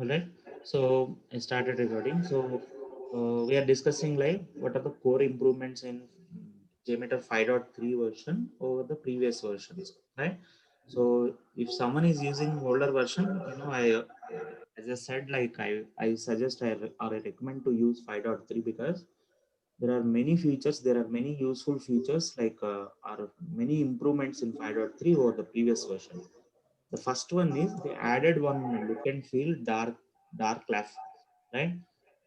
All right. So I started recording. So we are discussing like what are the core improvements in JMeter 5.3 version over the previous versions, right? So if someone is using older version, I as I said, like I suggest or I recommend to use 5.3 because there are many features, there are many useful features like are many improvements in 5.3 over the previous version. The first one is they added one look and feel dark laugh, right?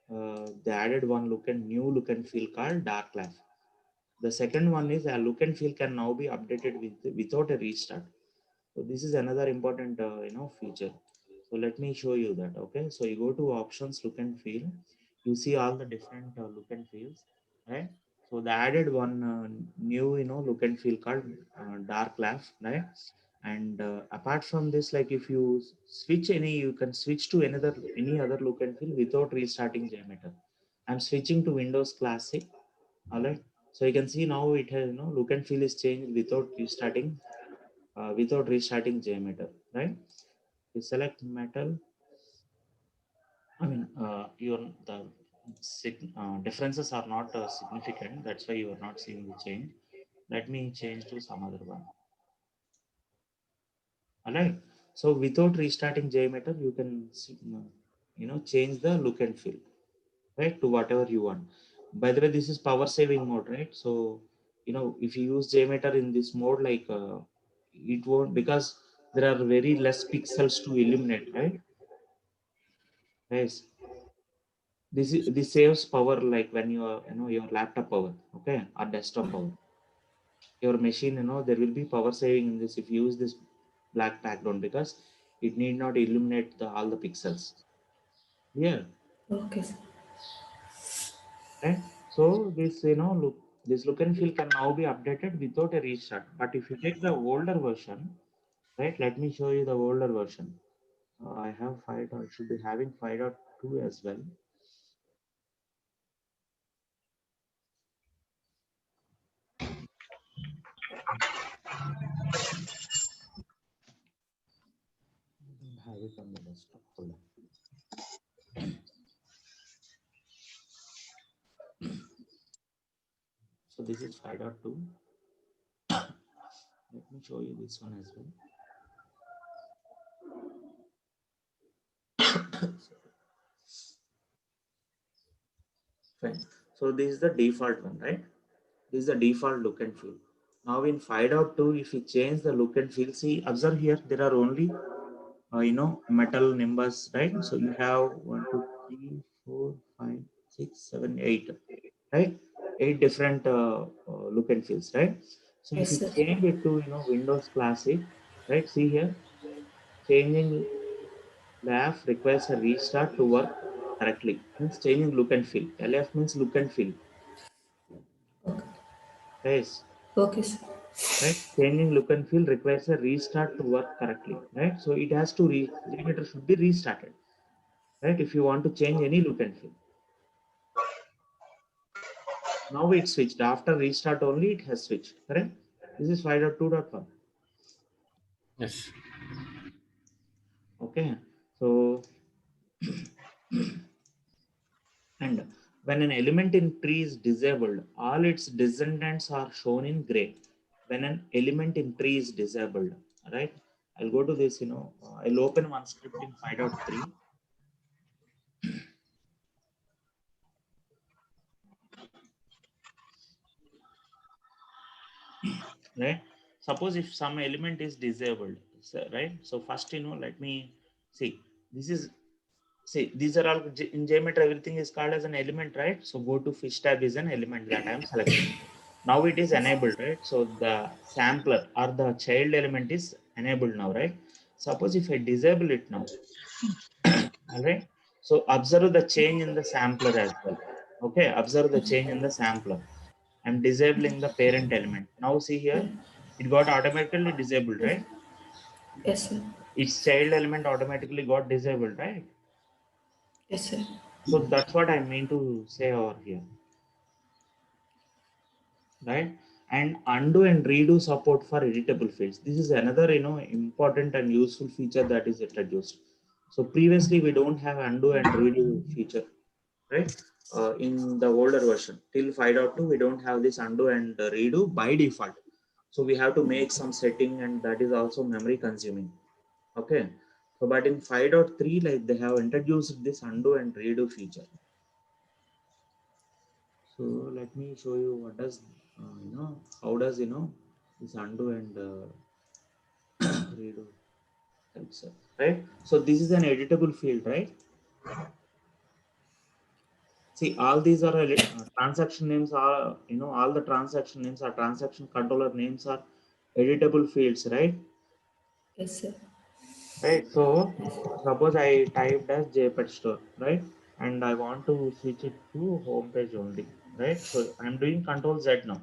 They added one new look and feel called dark laugh. The second one is a look and feel can now be updated without a restart. So this is another important feature. So let me show you that. Okay, so you go to options, look and feel. You see all the different look and feels, right? So they added one new look and feel called dark laugh, right? And apart from this, like if you switch you can switch to any other look and feel without restarting JMeter. I'm switching to Windows Classic. All right. So you can see now it has look and feel is changed without restarting JMeter, right? You select metal. I mean, differences are not significant. That's why you are not seeing the change. Let me change to some other one. All right. So without restarting JMeter, you can change the look and feel, right, to whatever you want. By the way, this is power saving mode, right? So if you use JMeter in this mode, like it won't, because there are very less pixels to illuminate, right? Yes. This saves power, like when you are your laptop power, okay, or desktop power, your machine, there will be power saving in this if you use this black background, because it need not illuminate all the pixels. Yeah. Okay, sir. Right. So this look and feel can now be updated without a restart. But if you take the older version, right, let me show you the older version. I have 5. I should be having 5.2 as well. Have it on the desktop. Hold on. So this is 5.2. Let me show you this one as well. Fine. So this is the default one, right? This is the default look and feel. Now in 5.2, if you change the look and feel, see, observe here, there are only metal numbers, right? So you have 1, 2, 3, 4, 5, 6, 7, 8, right? 8 different look and feels, right? So if Yes, you sir. change it to Windows Classic, right? See here, changing LAF requires a restart to work correctly. Means changing look and feel. LAF means look and feel. Okay. Yes. Okay, sir. Right? Changing look and feel requires a restart to work correctly. Right? So it has to JMeter should be restarted. Right? If you want to change any look and feel. Now it switched. After restart only it has switched. Correct? This is 5.2.1. Yes. Okay. So and when an element in tree is disabled, all its descendants are shown in gray. When an element in tree is disabled, right? I'll go to this, I'll open one script in 5.3. Right? Suppose if some element is disabled, so, right? So first, let me see. This is See, these are all in JMeter, everything is called as an element, right? So go to fish tab is an element that I am selecting. Now it is enabled, right? So the sampler or the child element is enabled now, right? Suppose if I disable it now, all right? So observe the change in the sampler as well. Okay, observe the change in the sampler. I'm disabling the parent element. Now see here, it got automatically disabled, right? Yes, sir. Its child element automatically got disabled, right? Yes, sir. So that's what I mean to say over here, right? And undo and redo support for editable fields. This is another important and useful feature that is introduced. So previously we don't have undo and redo feature, right? In the older version till 5.2, we don't have this undo and redo by default. So we have to make some setting, and that is also memory consuming. Okay. So, but in 5.3, like they have introduced this undo and redo feature. So let me show you what does, how does, this undo and redo helps, right? So this is an editable field, right? See, all these are transaction names are, all the transaction names are transaction controller names are editable fields, right? Yes, sir. Right. So suppose I typed as JPEG store, right? And I want to switch it to home page only, right? So I'm doing Control Z now.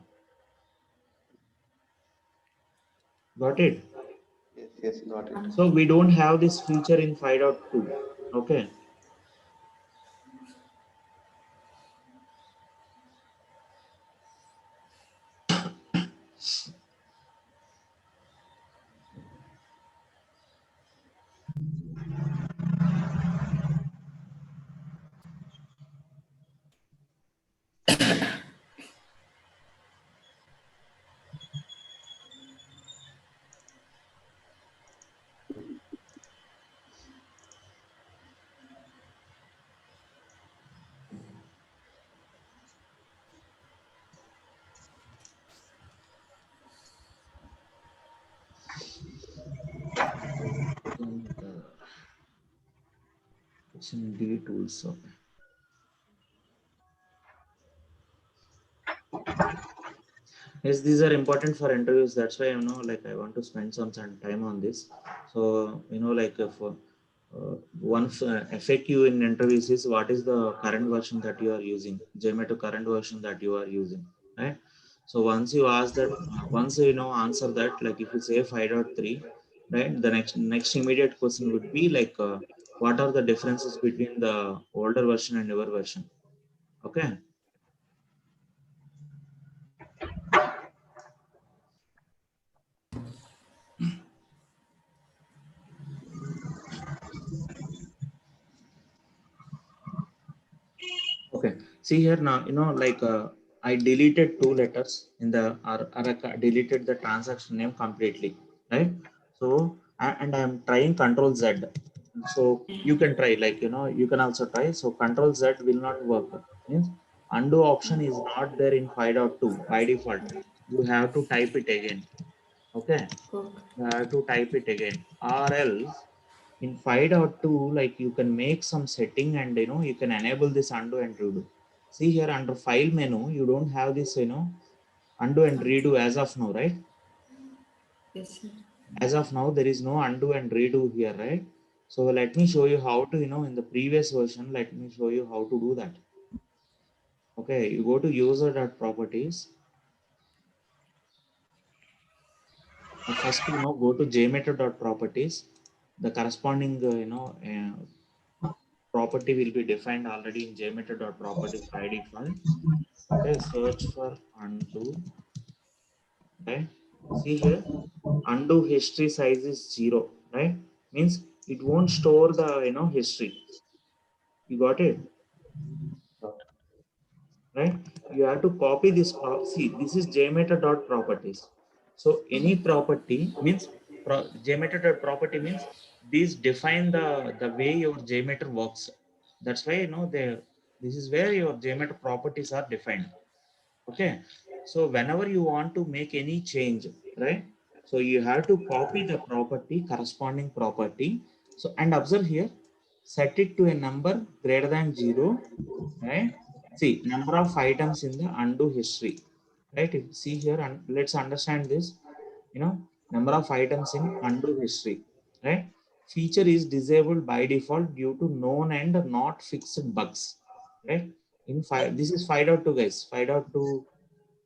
Got it? Yes, yes, got it. So we don't have this feature in 5.2. Okay. And, it's in D tools. Okay. Yes, these are important for interviews. That's why like I want to spend some time on this. So like if one FAQ in interviews is what is the current version that you are using, Zomato current version that you are using, right? So once you ask that, once answer that, like if you say 5.3, right? The next immediate question would be like, what are the differences between the older version and newer version? Okay. Okay. See here now, like I deleted two letters in the, or I deleted the transaction name completely, right? So, and I'm trying Control Z. So you can try, like, you can also try. So Control Z will not work. Means undo option is not there in 5.2 by default. You have to type it again. Okay. Okay. You have to type it again, or else in 5.2, like you can make some setting and you can enable this undo and redo. See here under file menu, you don't have this undo and redo as of now, right? Yes, sir. As of now there is no undo and redo here, right? So let me show you how to, in the previous version, let me show you how to do that. Okay, you go to user.properties. First go to jmeter.properties. The corresponding property will be defined already in jmeter.properties by default. Okay, search for undo. Okay, see here, undo history size is 0, right? Means it won't store the history. You got it, Got right? You have to copy this. See, this is jmeter.properties. So any property means jmeter.property means these define the way your jmeter works. That's why this is where your jmeter properties are defined. Okay, so whenever you want to make any change, right? So you have to copy the property, corresponding property. So and observe here, set it to a number greater than 0, right? See number of items in the undo history, right? If you see here, and let's understand this, number of items in undo history, right? Feature is disabled by default due to known and not fixed bugs, right? In 5, this is 5.2 guys, 5.2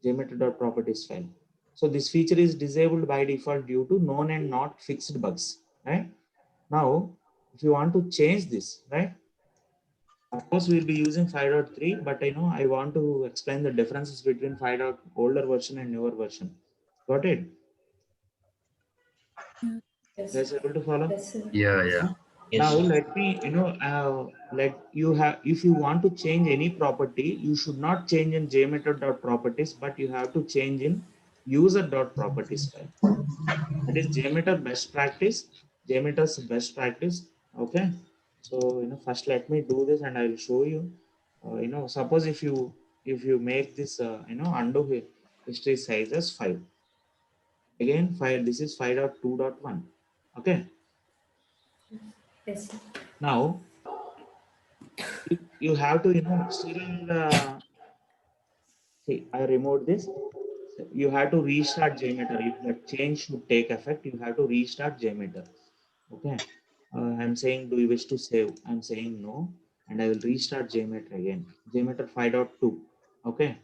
jmeter.properties file. So this feature is disabled by default due to known and not fixed bugs, right? Now if you want to change this, right, of course we'll be using 5.3, but I want to explain the differences between 5. Older version and newer version. Got it? Yes, Guys, able to follow? yes, sir. Yeah, yeah. Now Yes. let me, let you have, if you want to change any property, you should not change in jmeter.properties, but you have to change in user.properties file. That is jmeter best practice, jmeter's best practice. Okay. So, first let me do this and I will show you, suppose if you make this, undo history size as 5. Again, 5, this is 5.2.1. Okay. Yes, sir. Now, you have to, still, see, I removed this. So you have to restart JMeter. If that change should take effect, you have to restart JMeter. Okay. I'm saying, do you wish to save? I'm saying no. And I will restart JMeter again. JMeter 5.2. Okay.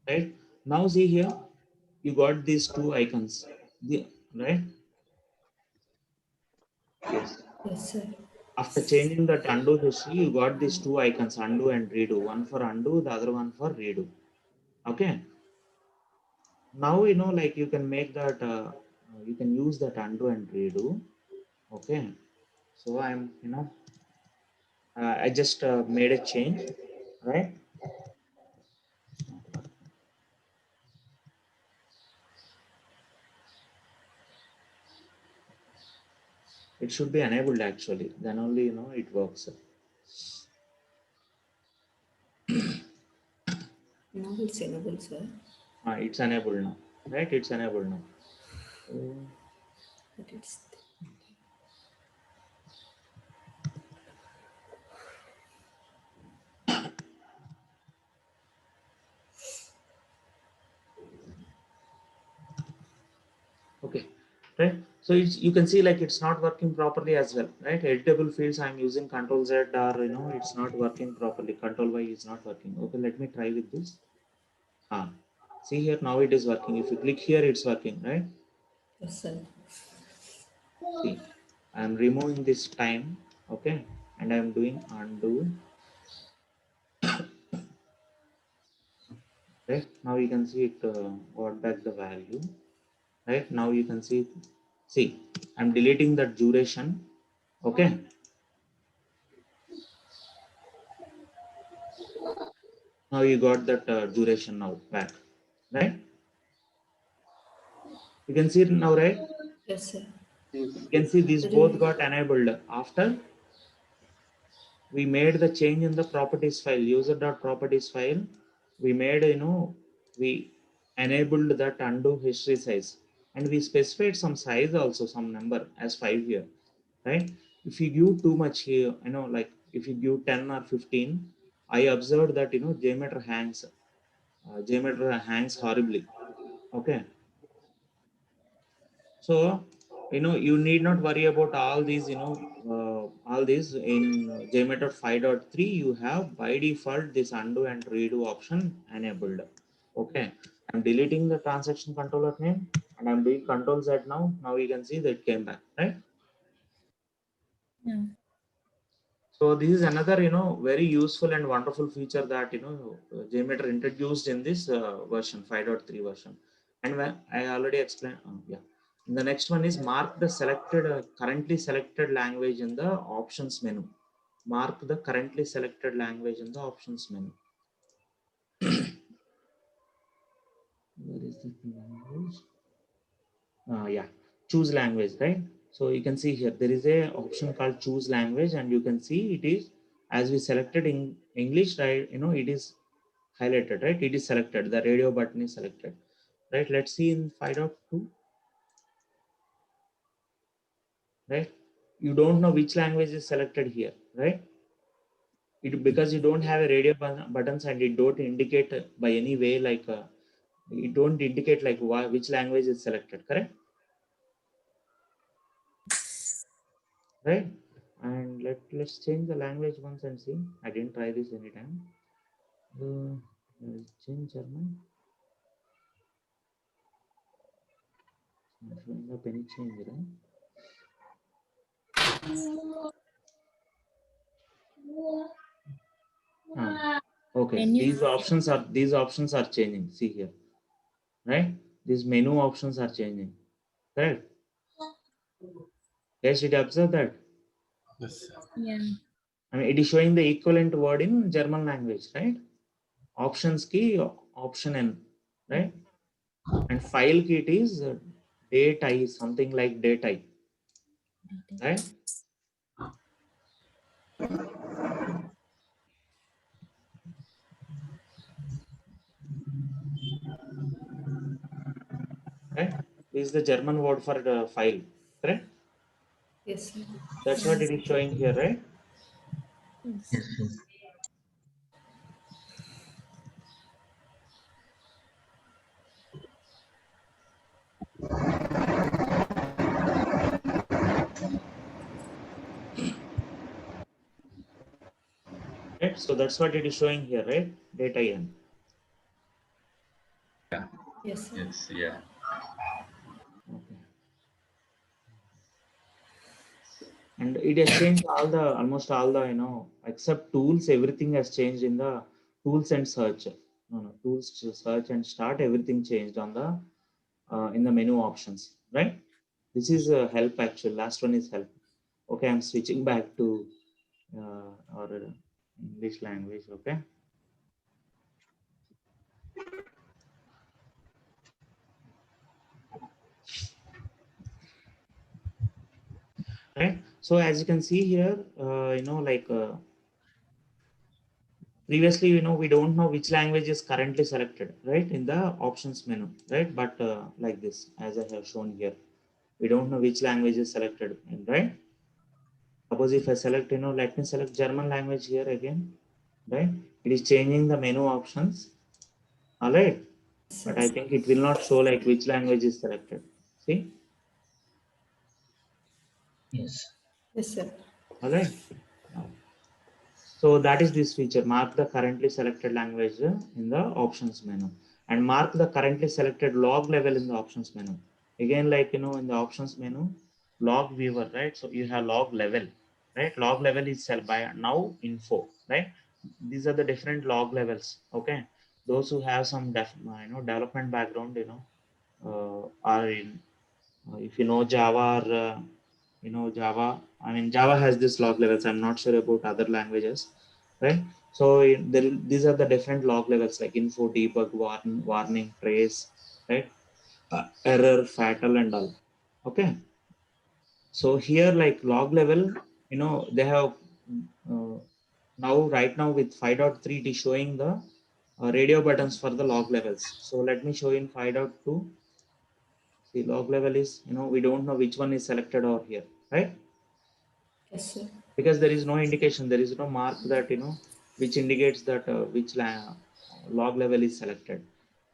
Right. Now see here, you got these two icons. Right. Yes. Yes, sir. After changing that undo history, you got these two icons, undo and redo. One for undo, the other one for redo. Okay. Now, like you can make that, you can use that undo and redo. Okay. So I'm, I just made a change, right? It should be enabled actually. Then only, it works. Now it's enabled, sir. It's enabled now, right? It's enabled now. But it's Okay, right? So you can see like it's not working properly as well, right? Editable fields I'm using Control Z, or it's not working properly. Control Y is not working. Okay, let me try with this. See here, now it is working. If you click here, it's working, right? yes, sir. See, I'm removing this time, okay, and I'm doing undo. Right now you can see it got back the value. Right now you can see I'm deleting that duration. Okay. Now you got that duration now back, right? You can see it now, right? Yes, sir. Yes. You can see these both got enabled after we made the change in the properties file, user.properties file. We made, we enabled that undo history size, and we specified some size also, some number as 5 here, right? If you give too much here, like if you give 10 or 15, I observed that, JMeter hangs horribly. Okay. So, you need not worry about all these, all these in JMeter 5.3, you have by default this undo and redo option enabled. Okay. I'm deleting the transaction controller name and I'm doing Control Z now. Now you can see that it came back, right? Yeah. So this is another, very useful and wonderful feature that, JMeter introduced in this version 5.3 version. And when I already explained, yeah. And the next one is mark the selected, currently selected language in the options menu. Mark the currently selected language in the options menu. Where is the language? Yeah, choose language, right? So you can see here there is a option called choose language, and you can see it is, as we selected in English, right? It is highlighted, right? It is selected, the radio button is selected, right? Let's see in 5.2, right? You don't know which language is selected here, right? Because you don't have a radio buttons, and it don't indicate by any way, like it don't indicate like which language is selected, correct? Right? And let's change the language once and see. I didn't try this anytime. Let's change German. Not showing up any change, right? Okay, Menu. these options are changing. See here, right? These menu options are changing. Correct? Yes, did you observe that? Yes, sir. Yeah. I mean, it is showing the equivalent word in German language, right? Options key, option N, right? And file key it is date I, something like date I, right? Right? This is the German word for the file, correct? Yes, sir. That's what it is showing here, right? Yes. Yes, sir. Right? So that's what it is showing here, right? Data N. Yeah. Yes, sir. Yes, yeah. Okay. And it has changed almost all the, except tools, everything has changed in the tools and search. No, tools to search and start, everything changed on the, in the menu options, right? This is help actually. Last one is help. Okay, I'm switching back to our English language. Okay. Right. So as you can see here, previously, we don't know which language is currently selected, right, in the options menu, right? But like this, as I have shown here, we don't know which language is selected, right? Suppose if I select, let me select German language here again, right? It is changing the menu options, all right? But I think it will not show like which language is selected. See, Yes. Yes, sir. all right? So that is this feature, mark the currently selected language in the options menu and mark the currently selected log level in the options menu. Again, like, in the options menu, log viewer, right? So you have log level, right? Log level is set by now info, right? These are the different log levels. Okay. Those who have some, development background, are in, if you know Java or, Java, I mean, Java has this log levels. I'm not sure about other languages, right? So these are the different log levels like info, debug, warning, trace, right? Error, fatal, and all. Okay. So here, like log level, they have uh, right now with 5.3, it is showing the radio buttons for the log levels. So let me show in 5.2. See, log level is, we don't know which one is selected over here, right? Yes, sir. Because there is no indication, there is no mark that, which indicates that which log level is selected.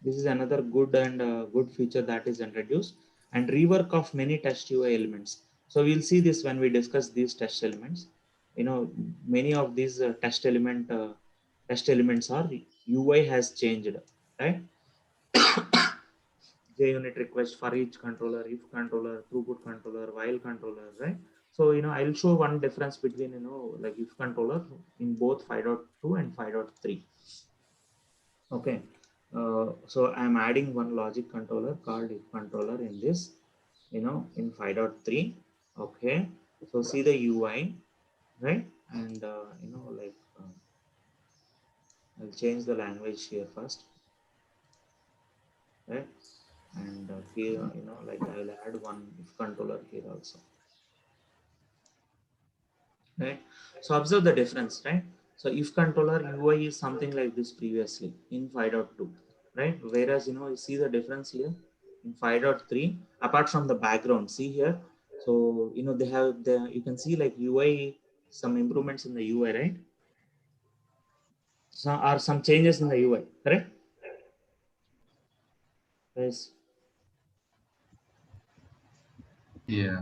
This is another good and good feature that is introduced, and rework of many test UI elements. So we'll see this when we discuss these test elements. Many of these test elements are UI has changed, right? JUnit request for each controller, if controller, throughput controller, while controller, right? So, I'll show one difference between, like if controller in both 5.2 and 5.3. Okay. So I'm adding one logic controller called if controller in this, in 5.3. Okay. So see the UI, right? And, I'll change the language here first, right? And here, I'll add one if controller here also. Right? So observe the difference, right? So if controller UI is something like this previously in 5.2, right? Whereas, you see the difference here in 5.3, apart from the background, see here. So, they have you can see like UI, some improvements in the UI, right? Some changes in the UI, correct? Yes. Yeah.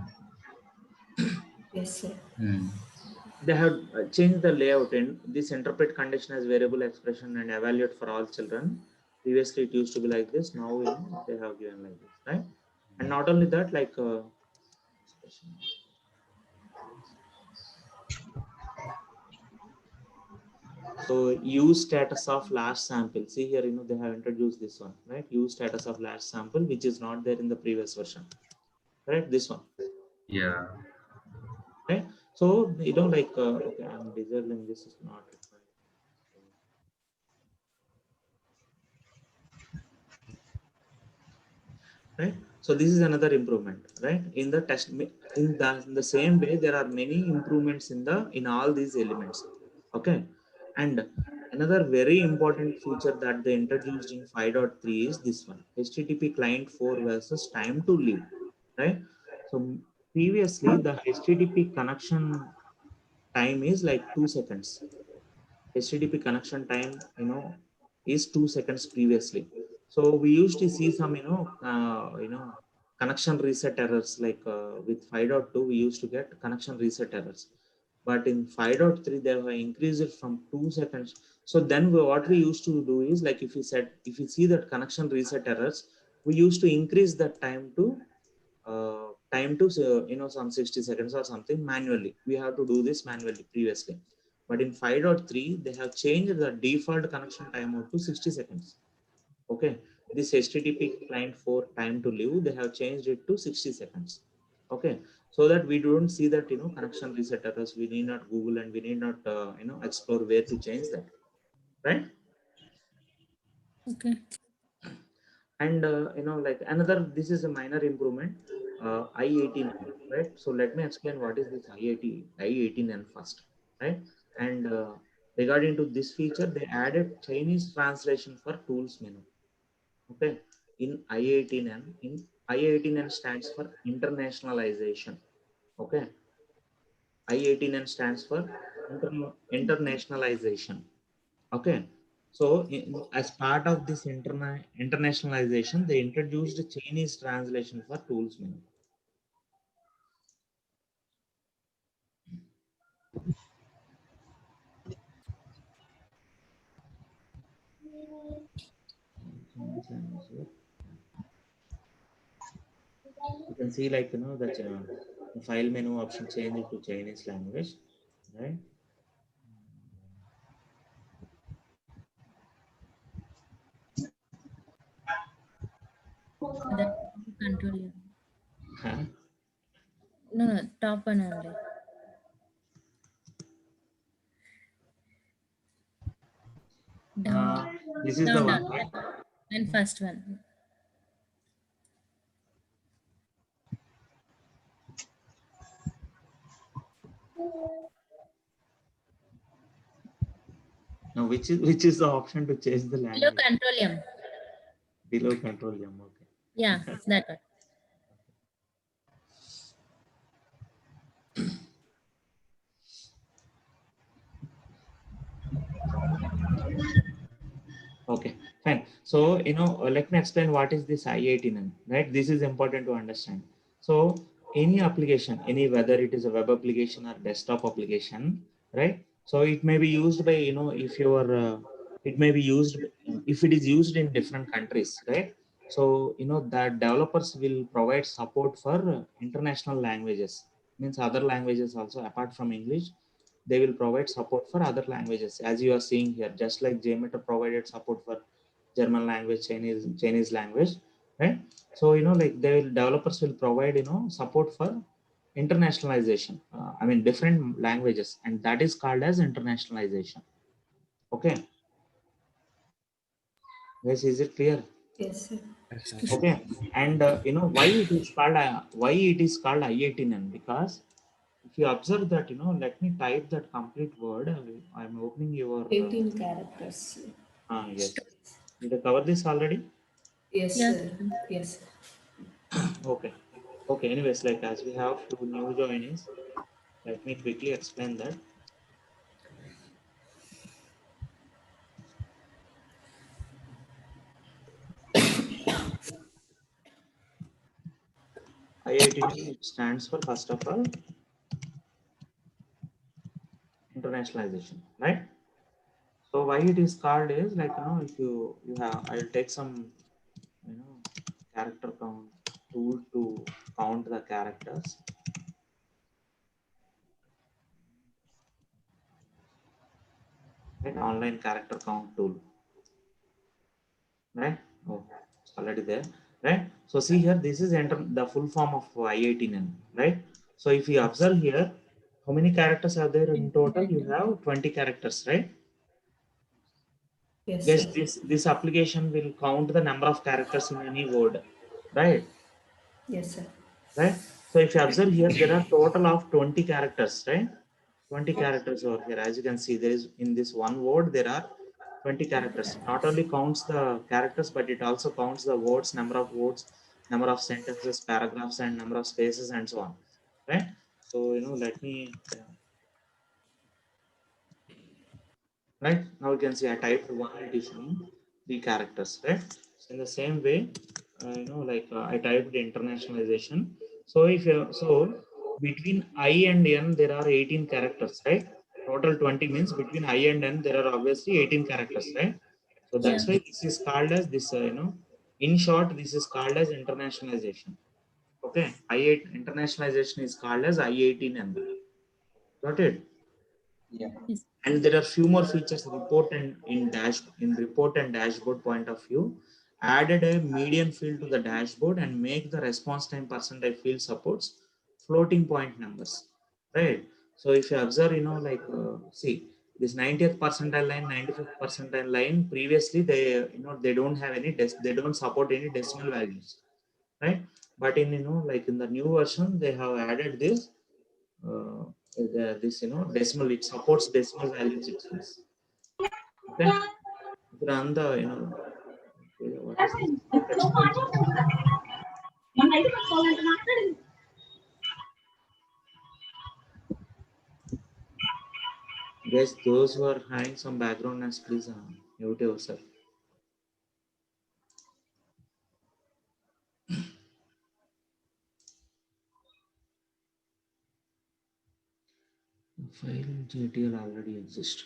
Yes, sir. They have changed the layout and this interpret condition as variable expression and evaluate for all children. Previously it used to be like this. Now they have given like this, right? And not only that, like so use status of last sample. See here, they have introduced this one, right? Use status of last sample, which is not there in the previous version. right? This one, Yeah. right? So you know, like okay, I'm disabling this is not required. Right, so this is another improvement, right? In the test in the same way there are many improvements in all these elements. Okay, and another very important feature that they introduced in 5.3 is this one, http client 4 versus time to live, right? So previously the http connection time is like 2 seconds. HTTP connection time, is 2 seconds previously. So we used to see some, connection reset errors like with 5.2, we used to get connection reset errors. But in 5.3, they have increased it from 2 seconds. So then what we used to do is like if you see that connection reset errors, we used to increase that time to some 60 seconds or something manually. We have to do this manually previously, but in 5.3 they have changed the default connection timeout to 60 seconds. Okay, this http client 4 time to live, they have changed it to 60 seconds. Okay, so that we don't see that connection reset errors, we need not google and we need not explore where to change that, right? Okay. And like another, this is a minor improvement, I18N, right? So let me explain what is this I18N first, right? And regarding to this feature, they added Chinese translation for tools menu. Okay, in I18N stands for internationalization. Okay, I18N stands for internationalization. Okay, so as part of this internationalization, they introduced Chinese translation for tools menu. Chinese language here. You can see like that the file menu option changed to Chinese language, right? That control you. Huh? No, no, top one only. Down, This is the down, one, down. right? And first one. Now, which is the option to change the Below language? control M. Below control M. Okay. Yeah, that one. Okay, fine. So, let me explain what is this I18N, right? This is important to understand. So, any application, whether it is a web application or desktop application, right? So, it may be used by, if you are, it may be used, if it is used in different countries, right? So, that developers will provide support for international languages, means other languages also apart from English. They will provide support for other languages, as you are seeing here, just like JMeter provided support for German language, Chinese language, right? So like developers will provide support for internationalization, I mean different languages, and that is called as internationalization. Okay, guys, is it clear? Yes, sir. Yes, sir. Okay, and why it is called I18N, because if you observe that, let me type that complete word. I'm opening your 18 characters. yes. Did I cover this already? Yes, Yes. sir. Yes. Okay. Okay. Anyways, like as we have two new joinees, let me quickly explain that. I18 stands for, first of all, internationalization, right? So why it is called is like if you have, I'll take some you know character count tool to count the characters. Right, online character count tool, right? Oh, it's already there. right? So see here, this is the full form of I18N, right? So if you observe here, how many characters are there in total? You have 20 characters, right? Yes, Yes, sir. this application will count the number of characters in any word, right? Yes, sir. Right. So if you observe here, there are total of 20 characters, right? 20 characters over here. As you can see, there is in this one word, there are 20 characters. Not only counts the characters, but it also counts the words, number of sentences, paragraphs, and number of spaces, and so on. Right. So, let me, right. Now you can see I typed one, it is showing 3 characters, right? So in the same way, I typed internationalization. So between I and N, there are 18 characters, right? Total 20 means between I and N, there are obviously 18 characters, right? So Yeah. that's why this is called as this, in short, this is called as internationalization. Okay. I8 internationalization is called as I18N. Got it? Yeah. Yes. And there are few more features report and in report and dashboard point of view. Added a median field to the dashboard and make the response time percentile field supports floating point numbers, right? So if you observe, see this 90th percentile line, 95th percentile line, previously they don't have any they don't support any decimal values, right? But in the new version, they have added this uh, decimal, it supports decimal values itself. Okay. Run the, okay, what is this? Text to expression. Guys, those who are having some background noise, please mute yourself. The file GTL already exists.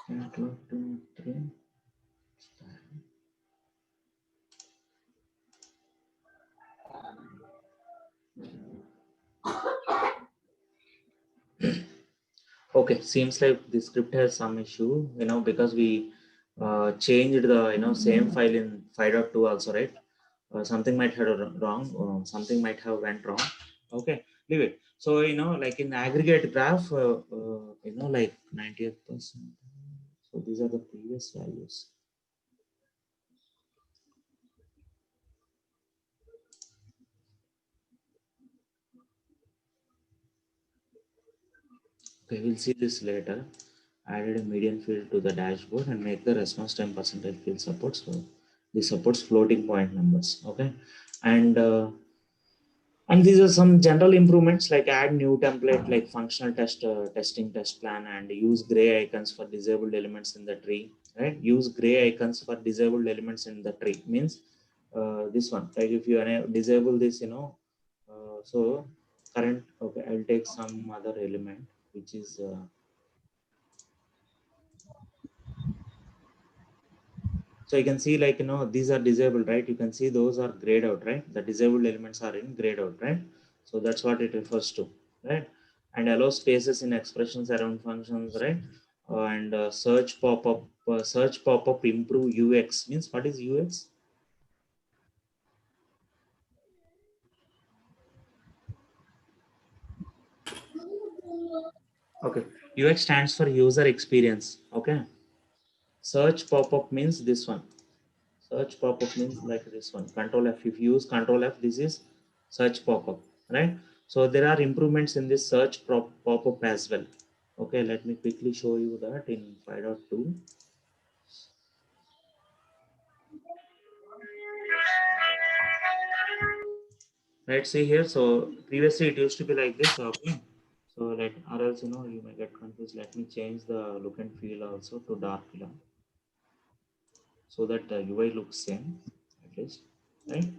Network 2, 3. Okay, seems like the script has some issue, because we changed the, same file in 5.2 also, right? Something might have wrong, something might have went wrong. Okay, leave it. So, like in aggregate graph, like 90th%. So these are the previous values. Okay, we'll see this later. Added a median field to the dashboard and make the response time percentile field support. So this supports floating point numbers. Okay, and these are some general improvements like add new template like functional testing test plan and use gray icons for disabled elements in the tree, right? Use gray icons for disabled elements in the tree means this one, like if you disable this, so current, okay, I'll take some other element which is so you can see, like, these are disabled, right? You can see those are grayed out, right? The disabled elements are in grayed out, right? So that's what it refers to, right? And allow spaces in expressions around functions, right? And search pop-up improve UX means what is UX? Okay, UX stands for user experience. Okay, search pop-up means this one. Search pop-up means like this one. Control F. If you use Control F, this is search pop-up, right? So there are improvements in this search pop-up as well. Okay, let me quickly show you that in 5.2. Right, see here. So previously it used to be like this. Okay. So or else, you may get confused. Let me change the look and feel also to dark color so that the UI looks same at least, right?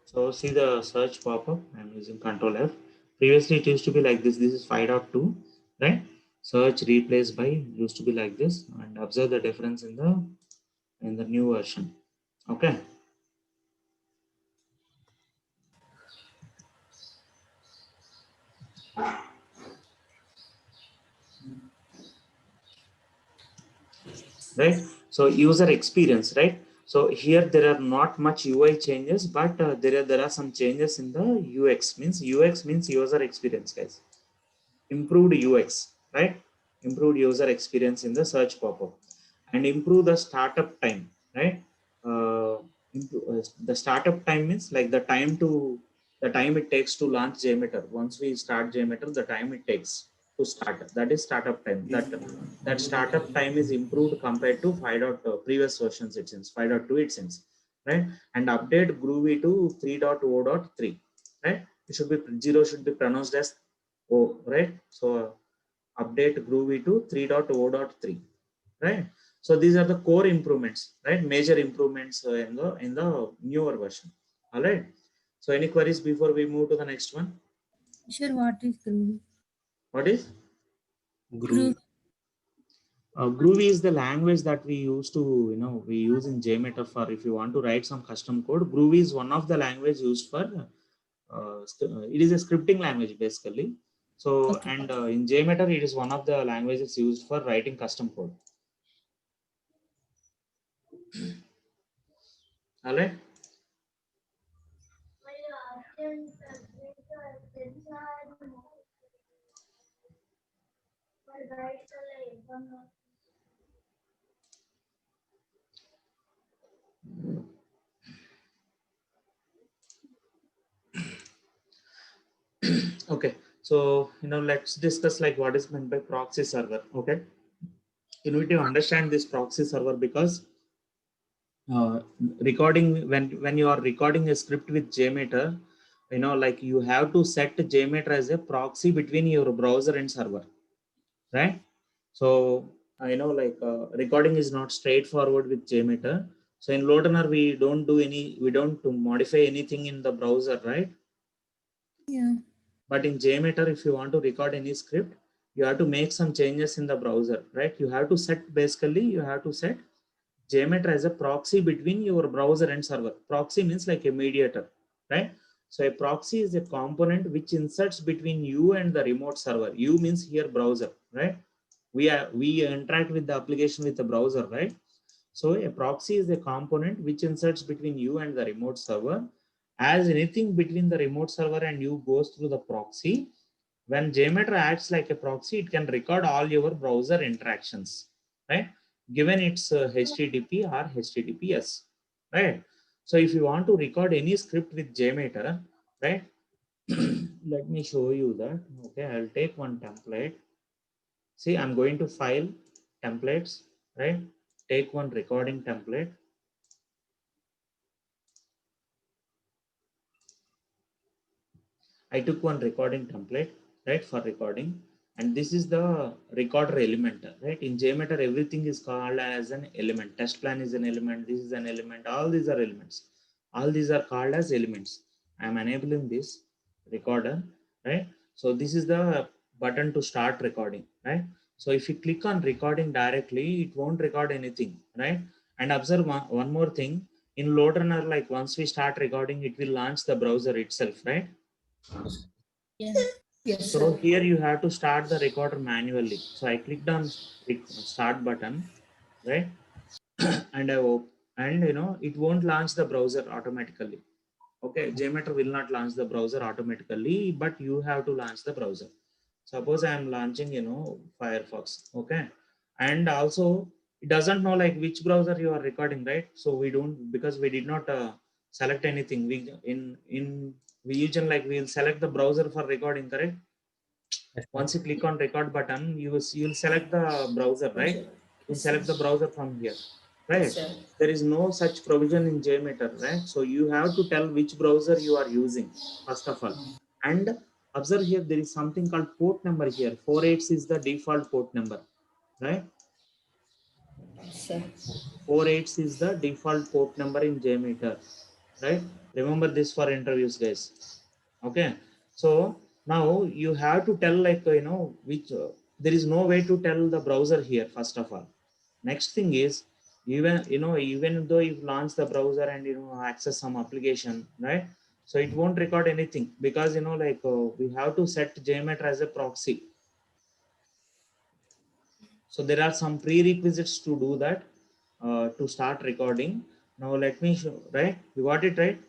So see the search pop-up. I'm using Control F. Previously it used to be like this. This is 5.2, right? Search replaced by used to be like this, and observe the difference in the new version. Okay. Right? So user experience, right? So here there are not much UI changes, but there are some changes in the UX. UX means user experience, guys. Improved UX, right? Improved user experience in the search pop-up, and improve the startup time, right? The startup time means like the time it takes to launch JMeter. Once we start JMeter, the time it takes to start, that is startup time. That startup time is improved compared to previous versions. It seems 5.2 it seems, right? And update Groovy to 3.0.3, right? It should be 0 should be pronounced as O, right? So update Groovy to 3.0.3, right? So these are the core improvements, right? Major improvements in the newer version. All right. So any queries before we move to the next one? Sure, what is Groovy? What is Groove. Groovy? Is the language that we use to, we use in JMeter for if you want to write some custom code. Groovy is one of the language used for. It is a scripting language basically. So Okay. and in JMeter, it is one of the languages used for writing custom code. All right. Okay, so let's discuss like what is meant by proxy server. Okay, you need to understand this proxy server because recording when you are recording a script with JMeter, like you have to set JMeter as a proxy between your browser and server, right? So like recording is not straightforward with JMeter. So in Loadrunner we don't modify anything in the browser, right? Yeah. But in JMeter, if you want to record any script, you have to make some changes in the browser, right? You have to set JMeter as a proxy between your browser and server. Proxy means like a mediator, right? So a proxy is a component which inserts between you and the remote server. You means here browser, right? We interact with the application with the browser, right? So a proxy is a component which inserts between you and the remote server. As anything between the remote server and you goes through the proxy, when JMeter acts like a proxy, it can record all your browser interactions, right? Given it's HTTP or HTTPS, right? So if you want to record any script with JMeter, right? Let me show you that. Okay, I'll take one template. See, I'm going to file templates, right? Take one recording template. I took one recording template, right, for recording. And this is the recorder element, right? In JMeter, everything is called as an element. Test plan is an element. This is an element. All these are elements. All these are called as elements. I'm enabling this recorder, right? So this is the button to start recording, right? So if you click on recording directly, it won't record anything, right? And observe one more thing. In Loadrunner, like once we start recording, it will launch the browser itself, right? Yeah. Yes, So sir. here you have to start the recorder manually. So I clicked on start button, right? And it won't launch the browser automatically. Okay, JMeter will not launch the browser automatically, but you have to launch the browser. Suppose I am launching, Firefox. Okay, and also it doesn't know like which browser you are recording, right? So we don't, because we did not select anything. We usually like we'll select the browser for recording, correct? Once you click on record button, you'll select the browser, Yes, right? sir. You Yes, sir. select the browser from here, Yes, right? sir. There is no such provision in JMeter, right? So you have to tell which browser you are using first of all. And observe here, there is something called port number here. 48 is the default port number, right? Yes, sir. 48 is the default port number in JMeter, right? Remember this for interviews, guys. Okay, so Now you have to tell like, which, there is no way to tell the browser here, first of all. Next thing is, even though you launch the browser and, access some application, right? So it won't record anything because, we have to set JMeter as a proxy. So there are some prerequisites to do that, to start recording. Now let me show, right? You got it, right?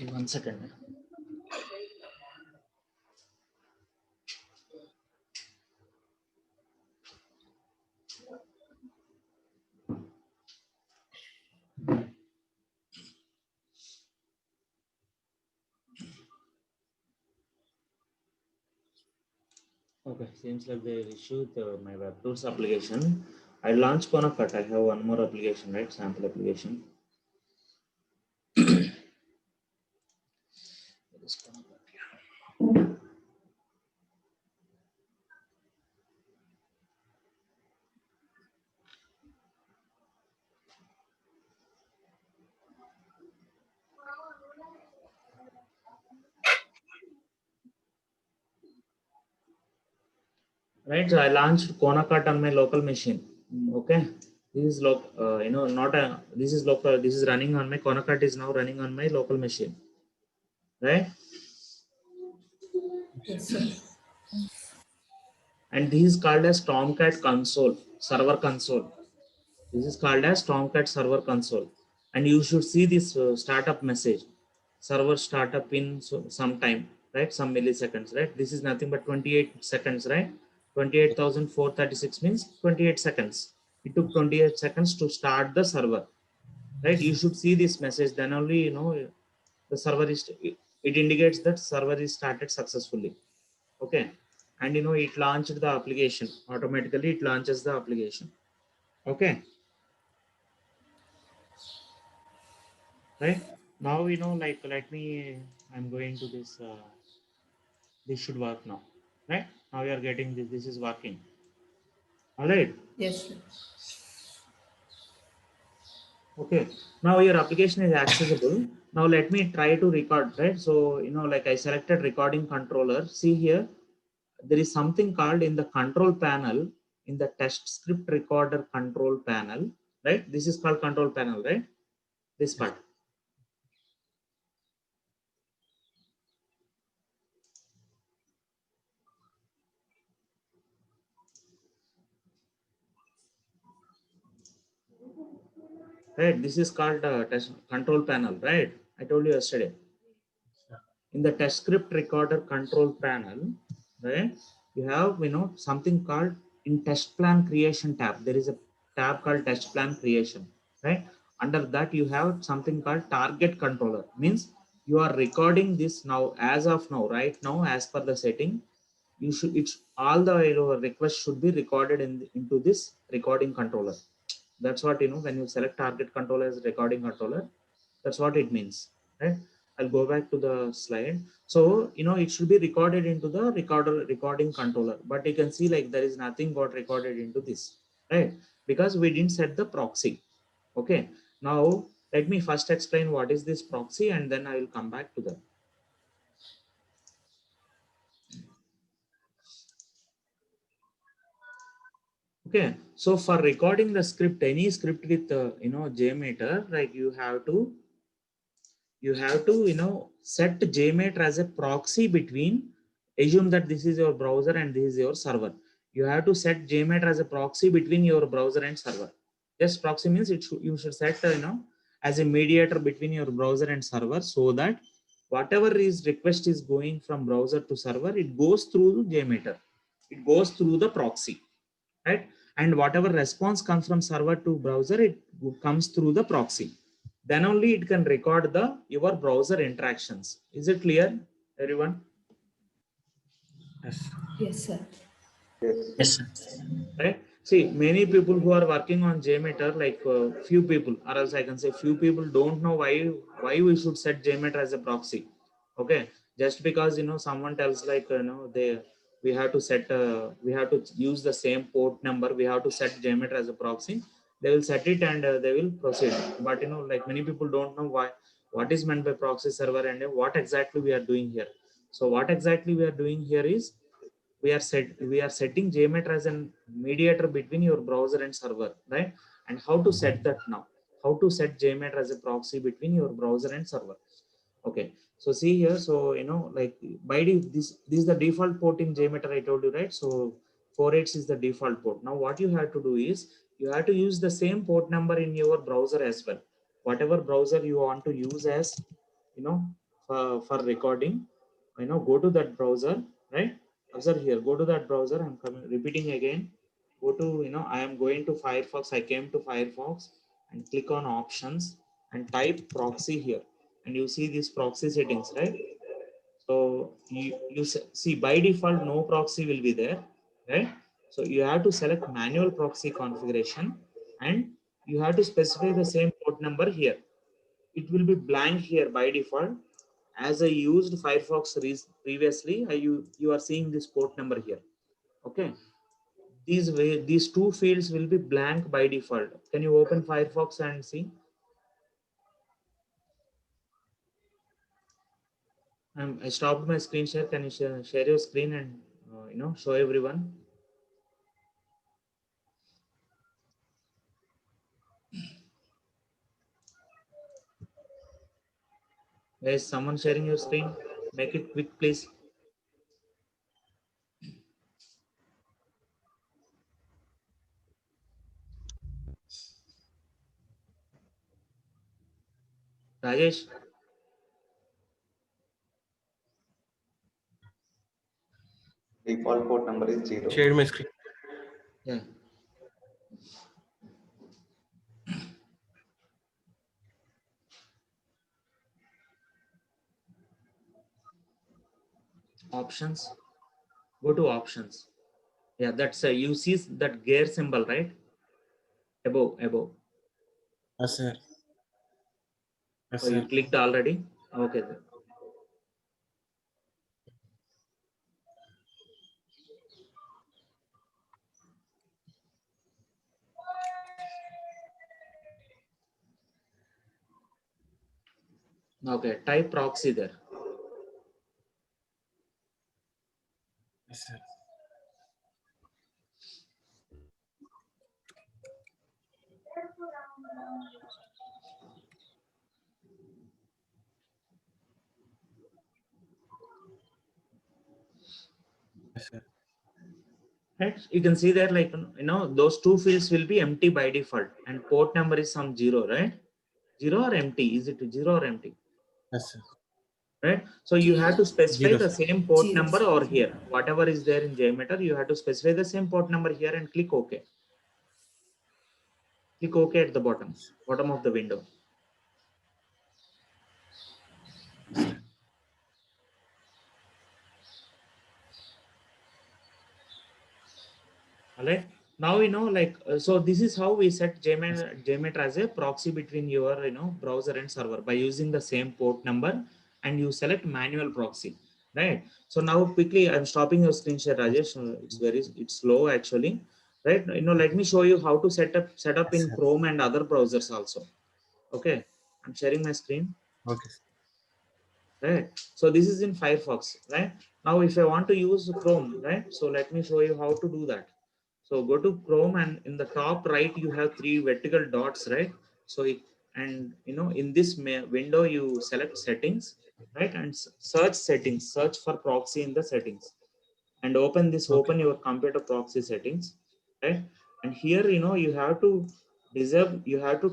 Okay, 1 second. Okay, seems like they issued my web tools application. I launched Conacut. I have one more application, right? Sample application. Where is Conacut? Right, so I launched Conacut on my local machine. Okay, this is not a, this is local, this is running on my Conacut is now running on my local machine, right? Yes, sir. And this is called as Tomcat console, server console. This is called as Tomcat server console. And you should see this startup message, server startup in some time, right? Some milliseconds, right? This is nothing but 28 seconds, right? 28,436 means 28 seconds. It took 28 seconds to start the server, right? You should see this message, then only, the server is, it indicates that server is started successfully. Okay. And, it launched the application automatically. It launches the application. Okay. Right now, let me, I'm going to this, this should work now, right? Now we are getting this, this is working. All right. Yes, sir. Okay, now your application is accessible. Now let me try to record, right? So, I selected recording controller. See here, there is something called in the control panel, in the test script recorder control panel, right? This is called control panel, right? This part. Right, this is called test control panel, right? I told you yesterday. In the test script recorder control panel, right, you have, something called in test plan creation tab. There is a tab called test plan creation, right? Under that you have something called target controller. Means you are recording this now, as of now, right now, as per the setting. You should, it's all the, requests should be recorded into this recording controller. That's what, when you select target controller as recording controller, that's what it means, right? I'll go back to the slide. So, it should be recorded into the recording controller, but you can see like there is nothing got recorded into this, right? Because we didn't set the proxy. Okay, now let me first explain what is this proxy, and then I will come back to that. Okay, so for recording the script, any script with JMeter, like you have to set JMeter as a proxy between, assume that this is your browser and this is your server. You have to set JMeter as a proxy between your browser and server. Yes, proxy means you should set as a mediator between your browser and server, so that whatever is request is going from browser to server, it goes through JMeter. It goes through the proxy, right? And whatever response comes from server to browser, it comes through the proxy. Then only it can record the your browser interactions. Is it clear, everyone? Yes. Yes, sir. Yes. Yes, sir. Right. see, many people who are working on JMeter, like few people, or else I can say few people don't know why we should set JMeter as a proxy. Okay, just because someone tells like they we have to set we have to use the same port number, we have to set JMeter as a proxy. They will set it and they will proceed. But like many people don't know what is meant by proxy server and what exactly we are doing here. So what exactly we are doing here is we are setting JMeter as a mediator between your browser and server, right? And how to set that now? How to set JMeter as a proxy between your browser and server? Okay, so see here, so like this is the default port in JMeter. I told you, right? So 48 is the default port. Now what you have to do is you have to use the same port number in your browser as well. Whatever browser you want to use as for recording, go to that browser, right? Observe here, go to that browser. I'm coming repeating again. Go to I am going to Firefox. I came to Firefox and click on options and type proxy here, and you see these proxy settings, right? So you see by default no proxy will be there, right? So you have to select manual proxy configuration and you have to specify the same port number here. It will be blank here by default. As I used Firefox previously, you are seeing this port number here. Okay, these two fields will be blank by default. Can you open Firefox and see? I stopped my screen share. Can you share your screen and show everyone? Is someone sharing your screen? Make it quick, please. Rajesh, Default port number is 0. Shared my screen. yeah. Options. Go to options. Yeah, that's you see that gear symbol, right? Above. Yes, sir. Yes, Oh, you sir. clicked already. Okay. Then. Okay. Type proxy there. Yes, sir. Yes, sir. Right. You can see that like those two fields will be empty by default, and port number is some 0, right? 0 or empty? Is it 0 or empty? Yes, sir. Right? So you have to specify 0, the sir. same port 0, number or here, whatever is there in JMeter, you have to specify the same port number here and click OK. Click OK at the bottom of the window. All right. Now like so this is how we set JMeter as a proxy between your browser and server by using the same port number, and you select manual proxy, right? So now quickly I'm stopping your screen share, Rajesh. It's slow actually, right? Let me show you how to set up Yes, in sir. Chrome and other browsers also. Okay, I'm sharing my screen. Okay, sir. Right, so this is in Firefox, right? Now if I want to use Chrome, right, so let me show you how to do that. So go to Chrome, and in the top right you have 3 vertical dots, right? So and in this window you select settings, right? And search settings, search for proxy in the settings, and Okay. open your computer proxy settings, right? And here you have to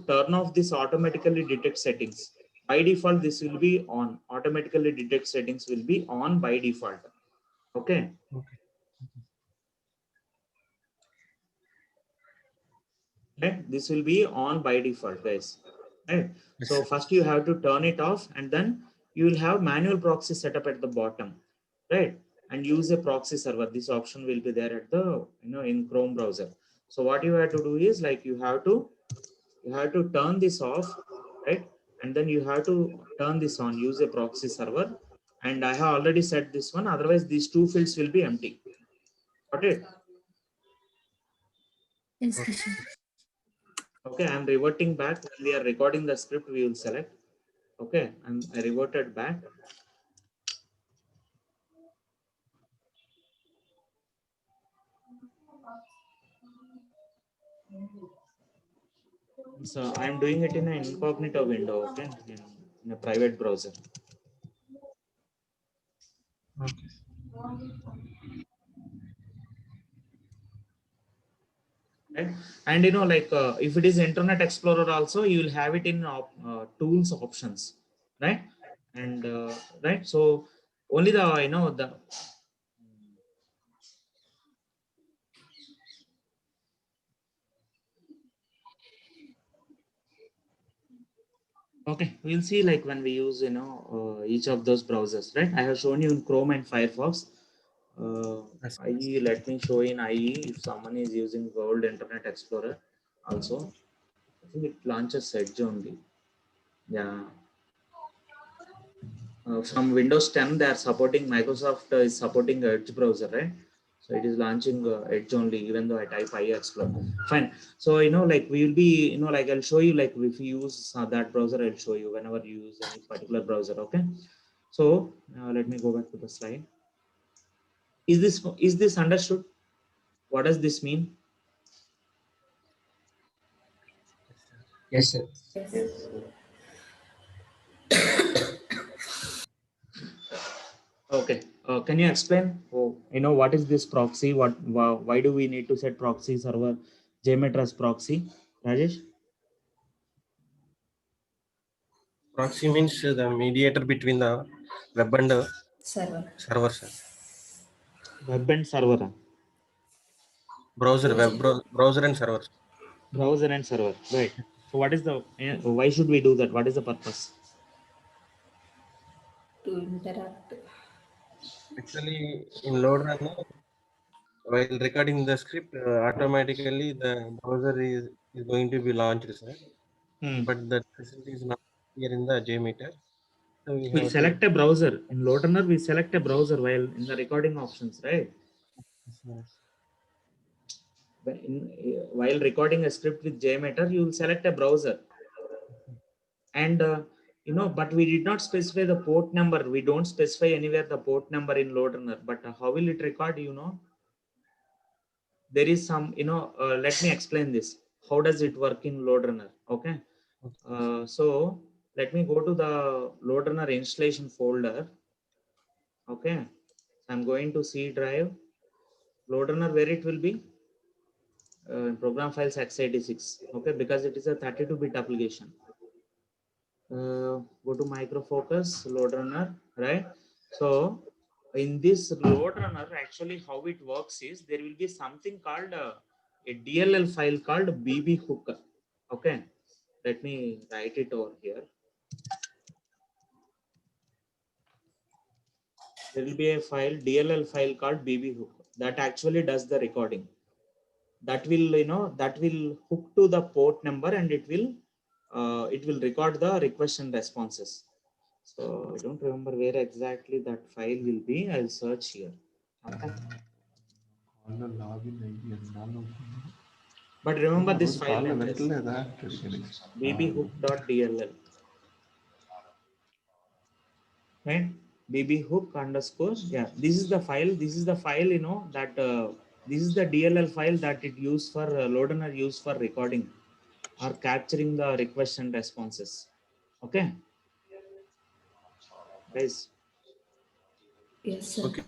turn off this automatically detect settings. By default this will be on. Automatically detect settings will be on by default. Okay, Okay. right? This will be on by default, guys, right? Yes, So sir. first you have to turn it off, and then you will have manual proxy setup at the bottom, right? And use a proxy server. This option will be there at the in Chrome browser. So what you have to do is like you have to turn this off, right? And then you have to turn this on, use a proxy server. And I have already set this one, otherwise these two fields will be empty. Got it? Yes, Kishore. Okay, I'm reverting back. When we are recording the script, we will select. Okay, I reverted back. So I'm doing it in an incognito window, okay, in a private browser. Okay. Right? And you know, like if it is Internet Explorer also, you will have it in tools options, right? And right, so only the the okay, we'll see like when we use each of those browsers, right? I have shown you in Chrome and Firefox. Yes. IE, let me show in IE if someone is using World Internet Explorer also. I think it launches Edge only. Yeah. From Windows 10, they are supporting, Microsoft is supporting Edge browser, right? So it is launching Edge only, even though I type IE Explorer. Fine. So, like we will be, like I'll show you, like if you use that browser, I'll show you whenever you use any particular browser. Okay. So let me go back to the slide. Is this understood? What does this mean? Yes, sir. Yes. Yes. Okay. Can you explain? Oh, what is this proxy? Why do we need to set proxy server JMeter as proxy? Rajesh? Proxy means the mediator between the web and the Server. server, sir. Web and server. Browser, browser and server. Browser and server. Right. So what is why should we do that? What is the purpose? To interact. Actually, in load runner, while recording the script, automatically the browser is going to be launched, sir. Hmm. But the facility is not here in the JMeter. So we We have to. select a browser. In Loadrunner, we select a browser while in the recording options, right? Yes. While recording a script with JMeter, you will select a browser. And but we did not specify the port number. We don't specify anywhere the port number in Loadrunner. But how will it record? There is some, let me explain this. How does it work in Loadrunner? Okay. So let me go to the Loadrunner installation folder. Okay. I'm going to C drive. Loadrunner, where it will be? Program files x86. Okay, because it is a 32-bit application. Go to Micro Focus, Loadrunner, right? So in this Loadrunner, actually how it works is there will be something called a DLL file called BB hook. Okay, let me write it over here. There will be a file, DLL file called BB hook that actually does the recording. That will, that will hook to the port number and it will record the request and responses. So I don't remember where exactly that file will be. I'll search here. Okay. But remember this file name is bbhook.dll. Right? bbhook underscore. Yeah, this is the file. This is the file, that this is the DLL file that it used for Loadrunner used for recording or capturing the requests and responses. Okay. Guys. Yes, sir. Okay.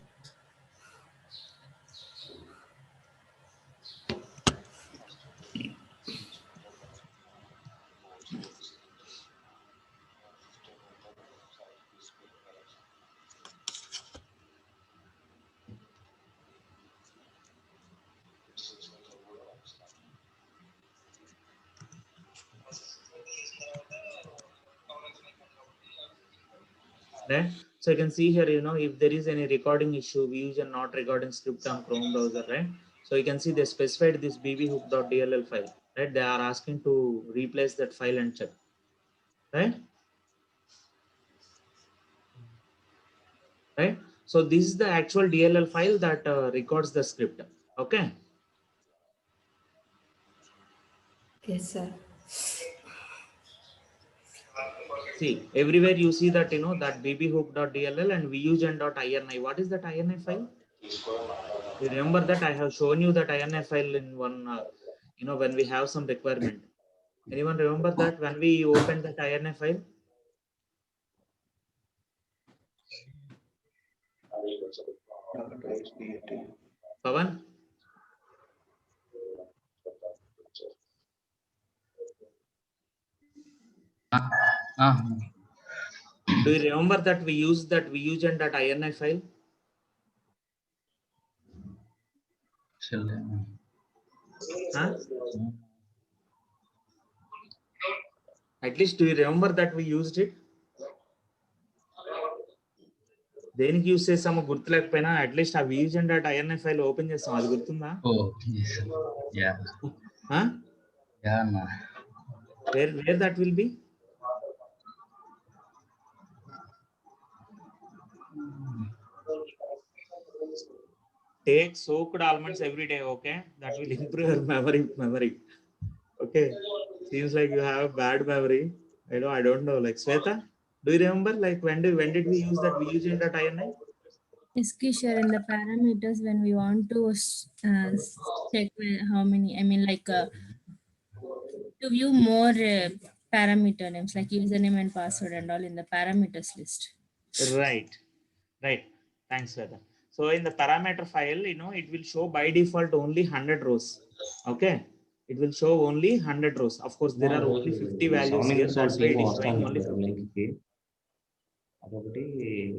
Right? So you can see here, if there is any recording issue, we use a not recording script on Chrome browser, right? So you can see they specified this bbhook.dll file, right? They are asking to replace that file and check, right? Right. So this is the actual DLL file that records the script. Okay. Yes, sir. See, everywhere you see that, you know, that bbhook.dll and vugen.ini. What is that ini file? You remember that I have shown you that ini file in one, you know, when we have some requirement. Anyone remember that when we opened that ini file? Pavan? Do you remember that we used that vugen.ini file? Huh? At least do you remember that we used it? దేనికి use చేసామో గుర్తులేకపోయినా at least ఆ vugen.ini file open చేస్తాం, అది గుర్తుందా? Where that will be? Take soaked almonds every day, okay? That will improve your memory. Okay. Seems like you have a bad memory. I don't know. Like Sweta, do you remember like when did we use that vugen.ini? Yes, sure. In the parameters, when we want to check how many, I mean, like to view more parameter names like username and password and all in the parameters list. Right. Thanks, Sweta. So in the parameter file, you know, it will show by default only 100 rows. Okay. It will show only 100 rows. Of course, there are only 50 values here. That's why it is showing only 50. అదొకటి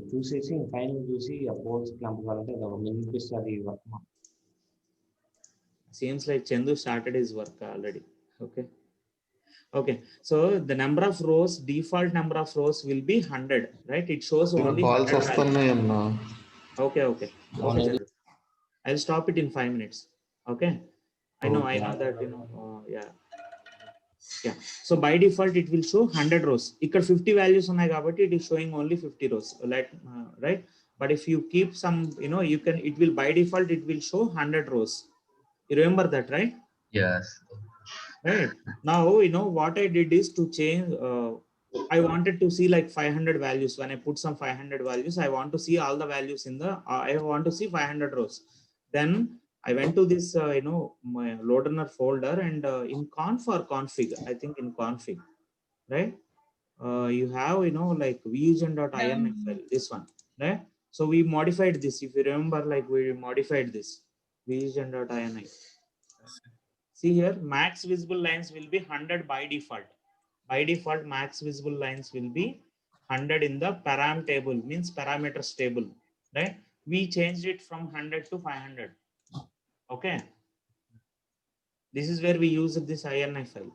చూసేసి file చూసి ఆ poles పంపాలంటే అది ఒక వినిపిస్తుంది work. Seems like Chandu started his work already. Okay. So the number of rows, default number of rows will be 100, right? It shows only 100 values. Okay, Chandu. I'll stop it in 5 minutes. Okay. I know that, you know, yeah. So by default it will show 100 rows. Ikkada 50 values unnai kabatti it is showing only 50 rows, right? But if you keep some, you know, it will by default it will show 100 rows. You remember that, right? Yes. Right. Now, you know, what I did is to change, I wanted to see like 500 values. When I put some 500 values, I want to see all the values in the, I want to see 500 rows. Then I went to this, you know, my loader folder and in conf or config, I think in config, right? You have, you know, like vugen.ini file, this one, right? So we modified this. If you remember, like we modified this vugen.ini. See here, max visible lines will be 100 by default. By default, max visible lines will be 100 in the param table, means parameters table, right? We changed it from 100 to 500. Okay. This is where we use this ini file.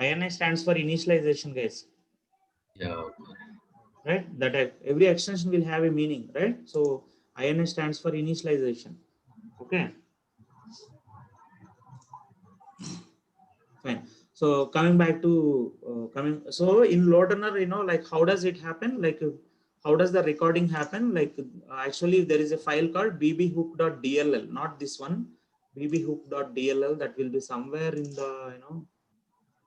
ini stands for initialization, guys. Yeah. Right? That every extension will have a meaning, right? So ini stands for initialization. Okay. Fine. So coming back to so in Loadrunner, you know, like how does it happen? Like how does the recording happen? Like actually there is a file called bbhook.dll, not this one, bbhook.dll, that will be somewhere in the, you know,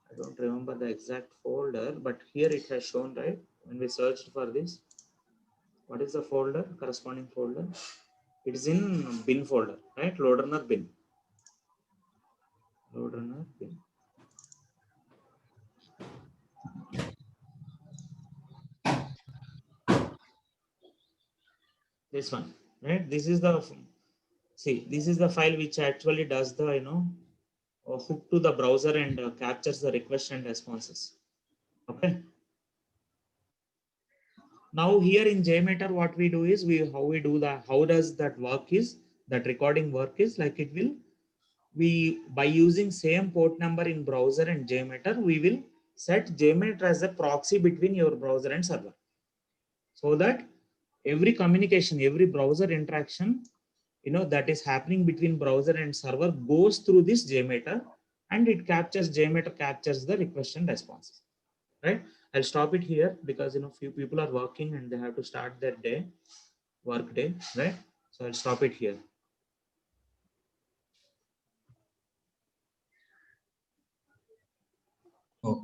I don't remember the exact folder, but here it has shown, right? When we searched for this, what is the folder, corresponding folder? It is in bin folder, right? Loadrunner bin. This one, right? This is the, see, this is the file which actually does the, you know, hook to the browser and captures the request and responses. Okay. Now here in JMeter, what we do is how does that work is, that recording work is like it will, by using same port number in browser and JMeter, we will set JMeter as a proxy between your browser and server, so that every communication, every browser interaction that is happening between browser and server goes through this JMeter, and it captures, JMeter captures the request and responses, right? I'll stop it here because few people are working and they have to start their work day, right? So I'll stop it here. Okay.